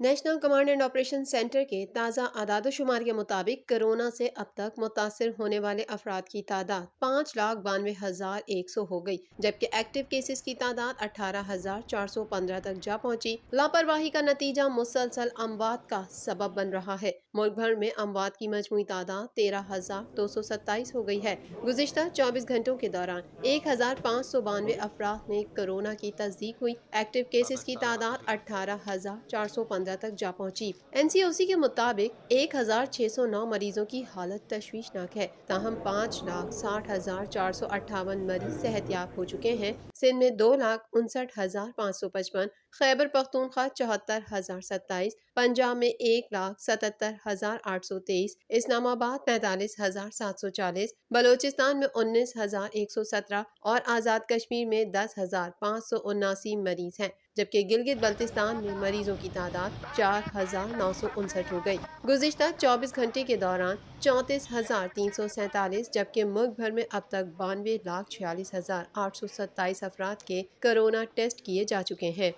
National command and operation centre کے تازہ اعداد و شمار کے مطابق کرونا سے اب تک متاثر ہونے والے افراد کی تعداد 5,92,100 ہو گئی، جبکہ ایکٹیو کیسز کی تعداد 18,415 تک جا پہنچی۔ لاپرواہی کا نتیجہ مسلسل اموات کا سبب بن رہا ہے۔ ملک بھر میں اموات کی مجموعی تعداد 13,227 ہو گئی ہے۔ گزشتہ 24 گھنٹوں کے دوران 1,592 افراد میں کرونا کی تصدیق ہوئی۔ ایکٹیو کیسز کی تعداد 18,415 تک جا پہنچی۔ NCOC کے مطابق 1,609 مریضوں کی حالت تشویشناک ہے، تاہم 5,60,458 مریض صحت یاب ہو چکے ہیں۔ سندھ میں 2,59,555، خیبر پختونخوا 74,027، پنجاب میں 1,77,823، اسلام آباد 45,740، بلوچستان میں 19,117 اور آزاد کشمیر میں 10,579 مریض ہیں، جبکہ گلگت بلتستان میں مریضوں کی تعداد 4,959 ہو گئی۔ گزشتہ 24 گھنٹے کے دوران 34,347، جبکہ ملک بھر میں اب تک 92,46,827 افراد کے کرونا ٹیسٹ کیے جا چکے ہیں۔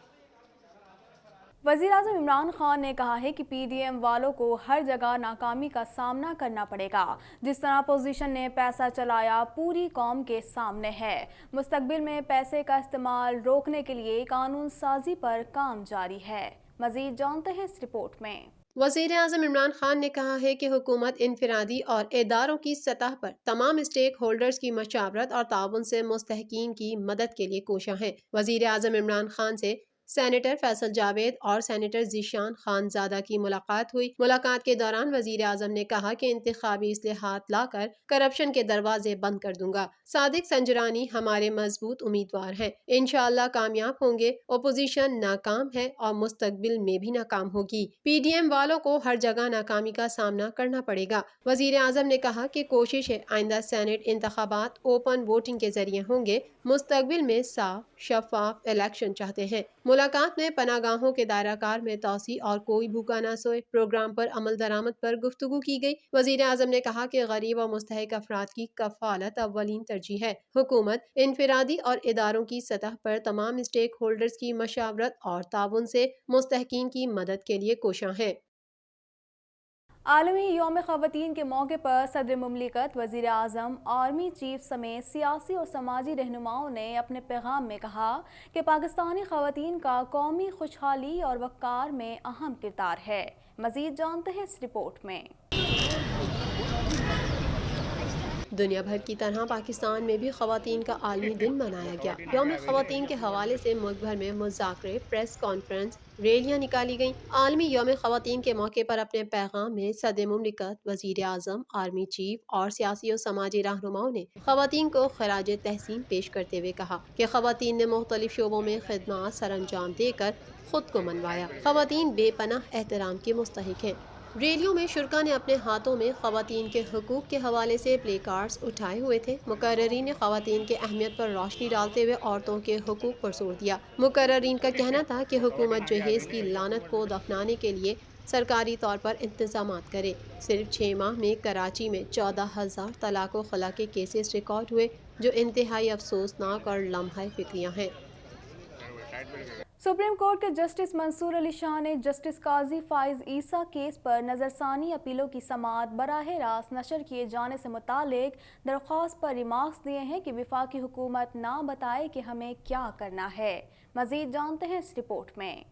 وزیراعظم عمران خان نے کہا ہے کہ PDM والوں کو ہر جگہ ناکامی کا سامنا کرنا پڑے گا۔ جس طرح اپوزیشن نے پیسہ چلایا پوری قوم کے سامنے ہے۔ مستقبل میں پیسے کا استعمال روکنے کے لیے قانون سازی پر کام جاری ہے۔ مزید جانتے ہیں اس رپورٹ میں۔ وزیر اعظم عمران خان نے کہا ہے کہ حکومت انفرادی اور اداروں کی سطح پر تمام اسٹیک ہولڈرز کی مشاورت اور تعاون سے مستحقین کی مدد کے لیے کوشاں ہے۔ وزیر اعظم عمران خان سے سینیٹر فیصل جاوید اور سینیٹر ذیشان خانزادہ کی ملاقات ہوئی۔ ملاقات کے دوران وزیر اعظم نے کہا کہ انتخابی اصلاحات لا کر کرپشن کے دروازے بند کر دوں گا۔ صادق سنجرانی ہمارے مضبوط امیدوار ہیں، انشاءاللہ کامیاب ہوں گے۔ اپوزیشن ناکام ہے اور مستقبل میں بھی ناکام ہوگی۔ PDM والوں کو ہر جگہ ناکامی کا سامنا کرنا پڑے گا۔ وزیر اعظم نے کہا کہ کوشش ہے آئندہ سینٹ انتخابات اوپن ووٹنگ کے ذریعے ہوں گے۔ مستقبل میں صاف شفاف الیکشن چاہتے ہیں۔ ملاقات میں پناہ گاہوں کے دائرہ کار میں توسیع اور کوئی بھوکا نہ سوئے پروگرام پر عمل درآمد پر گفتگو کی گئی۔ وزیر اعظم نے کہا کہ غریب اور مستحق افراد کی کفالت اولین ترجیح ہے۔ حکومت انفرادی اور اداروں کی سطح پر تمام اسٹیک ہولڈرز کی مشاورت اور تعاون سے مستحقین کی مدد کے لیے کوشاں ہے۔ عالمی یوم خواتین کے موقع پر صدر مملکت، وزیر اعظم، آرمی چیف سمیت سیاسی اور سماجی رہنماؤں نے اپنے پیغام میں کہا کہ پاکستانی خواتین کا قومی خوشحالی اور وقار میں اہم کردار ہے۔ مزید جانتے ہیں اس رپورٹ میں۔ دنیا بھر کی طرح پاکستان میں بھی خواتین کا عالمی دن منایا گیا۔ یوم خواتین کے حوالے سے ملک بھر میں مذاکرے، پریس کانفرنس، ریلیاں نکالی گئیں۔ عالمی یوم خواتین کے موقع پر اپنے پیغام میں صدر مملکت، وزیر اعظم، آرمی چیف اور سیاسی و سماجی رہنماؤں نے خواتین کو خراج تحسین پیش کرتے ہوئے کہا کہ خواتین نے مختلف شعبوں میں خدمات سر انجام دے کر خود کو منوایا۔ خواتین بے پناہ احترام کے مستحق ہیں۔ ریلیوں میں شرکا نے اپنے ہاتھوں میں خواتین کے حقوق کے حوالے سے پلے کارڈز اٹھائے ہوئے تھے۔ مقررین نے خواتین کی اہمیت پر روشنی ڈالتے ہوئے عورتوں کے حقوق پر زور دیا۔ مقررین کا کہنا تھا کہ حکومت جہیز کی لعنت کو دفنانے کے لیے سرکاری طور پر انتظامات کرے۔ صرف 6 ماہ میں کراچی میں 14,000 طلاق و خلا کے کیسز ریکارڈ ہوئے، جو انتہائی افسوسناک اور لمحہ فکریہ ہیں۔ سپریم کورٹ کے جسٹس منصور علی شاہ نے جسٹس قاضی فائز عیسیٰ کیس پر نظر ثانی اپیلوں کی سماعت براہ راست نشر کیے جانے سے متعلق درخواست پر ریمارکس دیے ہیں کہ وفاقی حکومت نہ بتائے کہ ہمیں کیا کرنا ہے۔ مزید جانتے ہیں اس رپورٹ میں۔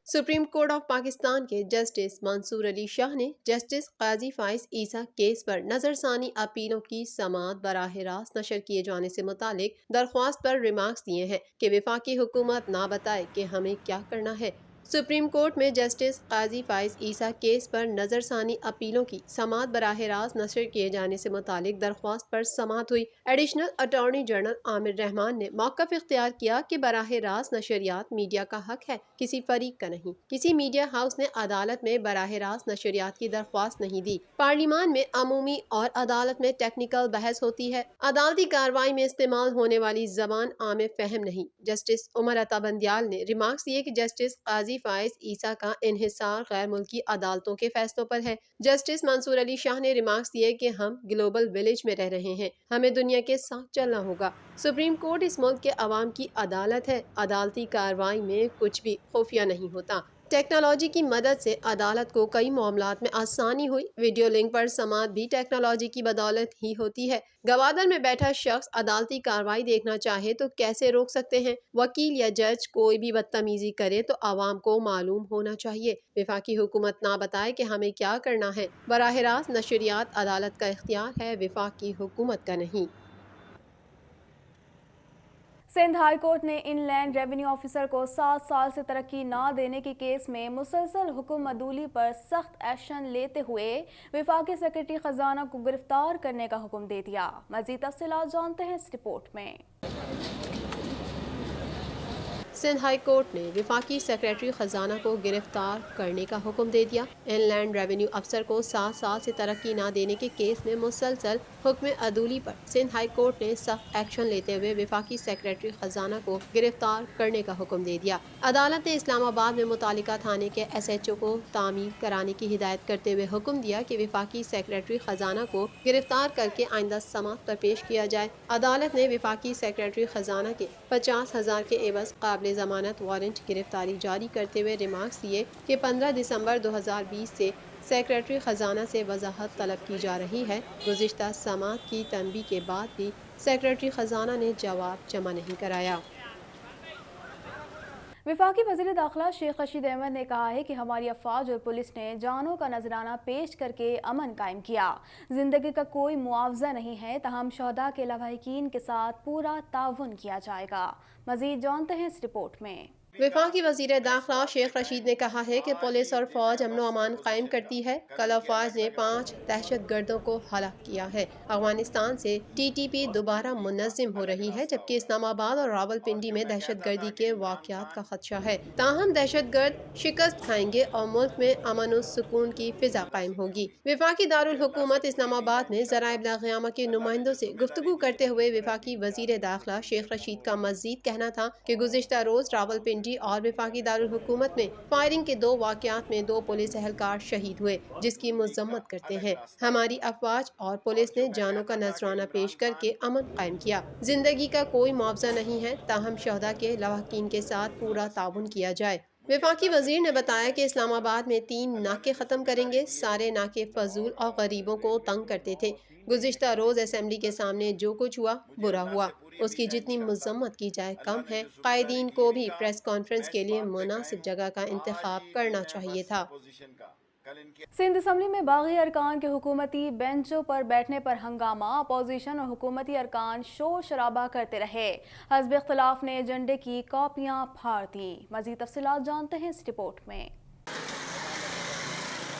سپریم کورٹ آف پاکستان کے جسٹس منصور علی شاہ نے جسٹس قاضی فائز عیسیٰ کیس پر نظر ثانی اپیلوں کی سماعت براہ راست نشر کیے جانے سے متعلق درخواست پر ریمارکس دیے ہیں کہ وفاقی حکومت نہ بتائے کہ ہمیں کیا کرنا ہے۔ سپریم کورٹ میں جسٹس قاضی فائز عیسیٰ کیس پر نظر ثانی اپیلوں کی سماعت براہ راست نشر کیے جانے سے متعلق درخواست پر سماعت ہوئی۔ ایڈیشنل اٹارنی جنرل عامر رحمان نے موقف اختیار کیا کہ براہ راست نشریات میڈیا کا حق ہے، کسی فریق کا نہیں۔ کسی میڈیا ہاؤس نے عدالت میں براہ راست نشریات کی درخواست نہیں دی۔ پارلیمان میں عمومی اور عدالت میں ٹیکنیکل بحث ہوتی ہے۔ عدالتی کارروائی میں استعمال ہونے والی زبان عام فہم نہیں۔ جسٹس عمر عطا بندیال نے ریمارکس دیے کہ جسٹس قاضی قاضی فائز عیسیٰ کا انحصار غیر ملکی عدالتوں کے فیصلوں پر ہے۔ جسٹس منصور علی شاہ نے ریمارکس دیے کہ ہم گلوبل ولیج میں رہ رہے ہیں، ہمیں دنیا کے ساتھ چلنا ہوگا۔ سپریم کورٹ اس ملک کے عوام کی عدالت ہے، عدالتی کارروائی میں کچھ بھی خفیہ نہیں ہوتا۔ ٹیکنالوجی کی مدد سے عدالت کو کئی معاملات میں آسانی ہوئی۔ ویڈیو لنک پر سماعت بھی ٹیکنالوجی کی بدولت ہی ہوتی ہے۔ گوادر میں بیٹھا شخص عدالتی کارروائی دیکھنا چاہے تو کیسے روک سکتے ہیں؟ وکیل یا جج کوئی بھی بدتمیزی کرے تو عوام کو معلوم ہونا چاہیے۔ وفاقی حکومت نہ بتائے کہ ہمیں کیا کرنا ہے۔ براہ راست نشریات عدالت کا اختیار ہے، وفاقی حکومت کا نہیں۔ سندھ ہائی کورٹ نے ان لینڈ ریونیو آفیسر کو 7 سال سے ترقی نہ دینے کے کیس میں مسلسل حکم عدولی پر سخت ایکشن لیتے ہوئے وفاقی سیکرٹری خزانہ کو گرفتار کرنے کا حکم دے دیا۔ مزید تفصیلات جانتے ہیں اس رپورٹ میں۔ سندھ ہائی کورٹ نے وفاقی سیکرٹری خزانہ کو گرفتار کرنے کا حکم دے دیا۔ ان لینڈ ریونیو افسر کو 7 سال سے ترقی نہ دینے کے کیس میں مسلسل حکم عدولی پر سندھ ہائی کورٹ نے سخت ایکشن لیتے ہوئے وفاقی سیکرٹری خزانہ کو گرفتار کرنے کا حکم دے دیا۔ عدالت نے اسلام آباد میں متعلقہ تھانے کے SHO کو تعمیر کرانے کی ہدایت کرتے ہوئے حکم دیا کہ وفاقی سیکرٹری خزانہ کو گرفتار کر کے آئندہ سماعت پر پیش کیا جائے۔ عدالت نے وفاقی سیکرٹری خزانہ کے 50,000 کے عوض قابل ضمانت وارنٹ گرفتاری جاری کرتے ہوئے ریمارکس دیے کہ 15 دسمبر 2020 سے سیکرٹری خزانہ سے وضاحت طلب کی جا رہی ہے۔ گزشتہ سماعت کی تنبیہ کے بعد بھی سیکرٹری خزانہ نے جواب جمع نہیں کرایا۔ وفاقی وزیر داخلہ شیخ رشید احمد نے کہا ہے کہ ہماری افواج اور پولیس نے جانوں کا نذرانہ پیش کر کے امن قائم کیا۔ زندگی کا کوئی معاوضہ نہیں ہے، تاہم شہداء کے لواحقین کے ساتھ پورا تعاون کیا جائے گا۔ مزید جانتے ہیں اس رپورٹ میں۔ وفاقی وزیر داخلہ شیخ رشید نے کہا ہے کہ پولیس اور فوج امن و امان قائم کرتی ہے۔ کل افواج نے 5 دہشت گردوں کو ہلاک کیا ہے۔ افغانستان سے TTP دوبارہ منظم ہو رہی ہے، جبکہ اسلام آباد اور راولپنڈی میں دہشت گردی کے واقعات کا خدشہ ہے۔ تاہم دہشت گرد شکست کھائیں گے اور ملک میں امن و سکون کی فضا قائم ہوگی۔ وفاقی دارالحکومت اسلام آباد میں ذرائع ابلاغ کے نمائندوں سے گفتگو کرتے ہوئے وفاقی وزیر داخلہ شیخ رشید کا مزید کہنا تھا کہ گزشتہ روز راولپنڈی اور وفاقی دارالحکومت میں فائرنگ کے 2 واقعات میں 2 پولیس اہلکار شہید ہوئے، جس کی مذمت کرتے ہیں۔ ہماری افواج اور پولیس نے جانوں کا نذرانہ پیش کر کے امن قائم کیا۔ زندگی کا کوئی معاوضہ نہیں ہے، تاہم شہداء کے لواحقین کے ساتھ پورا تعاون کیا جائے۔ وفاقی وزیر نے بتایا کہ اسلام آباد میں 3 ناکے ختم کریں گے۔ سارے ناکے فضول اور غریبوں کو تنگ کرتے تھے۔ گزشتہ روز اسمبلی کے سامنے جو کچھ ہوا برا ہوا، اس کی جتنی مذمت کی جائے کم ہے۔ قائدین کو بھی پریس کانفرنس کے لیے مناسب جگہ کا انتخاب کرنا چاہیے تھا۔ سندھ اسمبلی میں باغی ارکان کے حکومتی بینچوں پر بیٹھنے پر ہنگامہ، اپوزیشن اور حکومتی ارکان شور شرابہ کرتے رہے۔ حزب اختلاف نے ایجنڈے کی کاپیاں پھاڑ دیں۔ مزید تفصیلات جانتے ہیں اس رپورٹ میں۔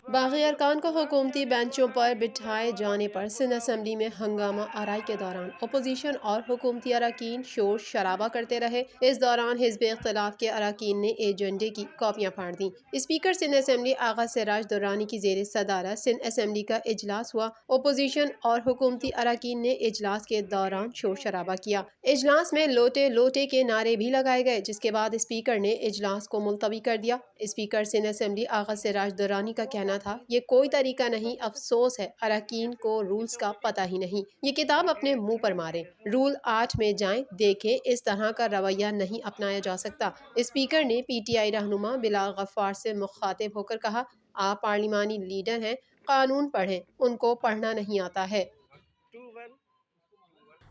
باغی ارکان کو حکومتی بینچوں پر بٹھائے جانے پر سندھ اسمبلی میں ہنگامہ آرائی کے دوران اپوزیشن اور حکومتی اراکین شور شرابہ کرتے رہے۔ اس دوران حزب اختلاف کے اراکین نے ایجنڈے کی کاپیاں پھاڑ دیں۔ اسپیکر سندھ اسمبلی آغا سراج درانی کی زیر صدارت سندھ اسمبلی کا اجلاس ہوا۔ اپوزیشن اور حکومتی اراکین نے اجلاس کے دوران شور شرابہ کیا۔ اجلاس میں لوٹے لوٹے کے نعرے بھی لگائے گئے، جس کے بعد اسپیکر نے اجلاس کو ملتوی کر دیا۔ اسپیکر سندھ اسمبلی آغا سراج درانی کا کہنا تھا، یہ کوئی طریقہ نہیں، افسوس ہے اراکین کو رولز کا پتہ ہی نہیں، یہ کتاب اپنے منہ پر ماریں، رول 8 میں جائیں، دیکھیں اس طرح کا رویہ نہیں اپنایا جا سکتا۔ اسپیکر نے PTI رہنما بلال غفار سے مخاطب ہو کر کہا، آپ پارلیمانی لیڈر ہیں، قانون پڑھیں، ان کو پڑھنا نہیں آتا ہے۔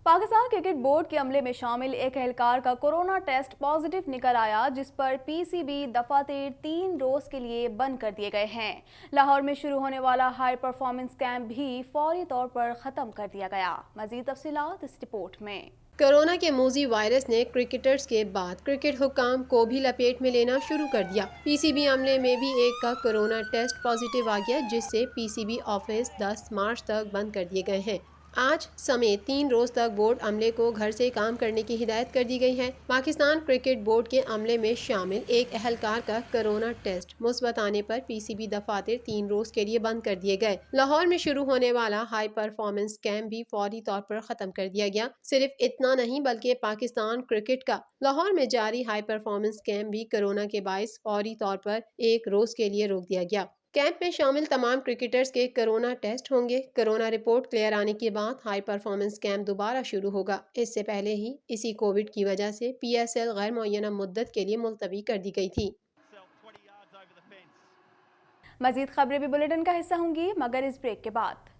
پاکستان کرکٹ بورڈ کے عملے میں شامل ایک اہلکار کا کورونا ٹیسٹ پازیٹیو نکل آیا، جس پر PCB دفاتر 3 روز کے لیے بند کر دیے گئے ہیں۔ لاہور میں شروع ہونے والا ہائی پرفارمنس کیمپ بھی فوری طور پر ختم کر دیا گیا۔ مزید تفصیلات اس رپورٹ میں۔ کورونا کے موذی وائرس نے کرکٹرز کے بعد کرکٹ حکام کو بھی لپیٹ میں لینا شروع کر دیا۔ PCB عملے میں بھی ایک کا کورونا ٹیسٹ پازیٹیو آ گیا، جس سے PCB آفس 10 مارچ تک بند کر دیے گئے ہیں۔ آج سمیت 3 روز تک بورڈ عملے کو گھر سے کام کرنے کی ہدایت کر دی گئی ہے۔ پاکستان کرکٹ بورڈ کے عملے میں شامل ایک اہلکار کا کرونا ٹیسٹ مثبت آنے پر پی سی بی دفاتر 3 روز کے لیے بند کر دیے گئے۔ لاہور میں شروع ہونے والا ہائی پرفارمنس کیمپ بھی فوری طور پر ختم کر دیا گیا۔ صرف اتنا نہیں بلکہ پاکستان کرکٹ کا لاہور میں جاری ہائی پرفارمنس کیمپ بھی کرونا کے باعث فوری طور پر 1 روز کے لیے روک دیا گیا۔ کیمپ میں شامل تمام کرکٹرز کے کرونا ٹیسٹ ہوں گے۔ کرونا رپورٹ کلیئر آنے کے بعد ہائی پرفارمنس کیمپ دوبارہ شروع ہوگا۔ اس سے پہلے ہی اسی کووڈ کی وجہ سے پی ایس ایل غیر معینہ مدت کے لیے ملتوی کر دی گئی تھی۔ مزید خبریں بھی بلیٹن کا حصہ ہوں گی مگر اس بریک کے بعد۔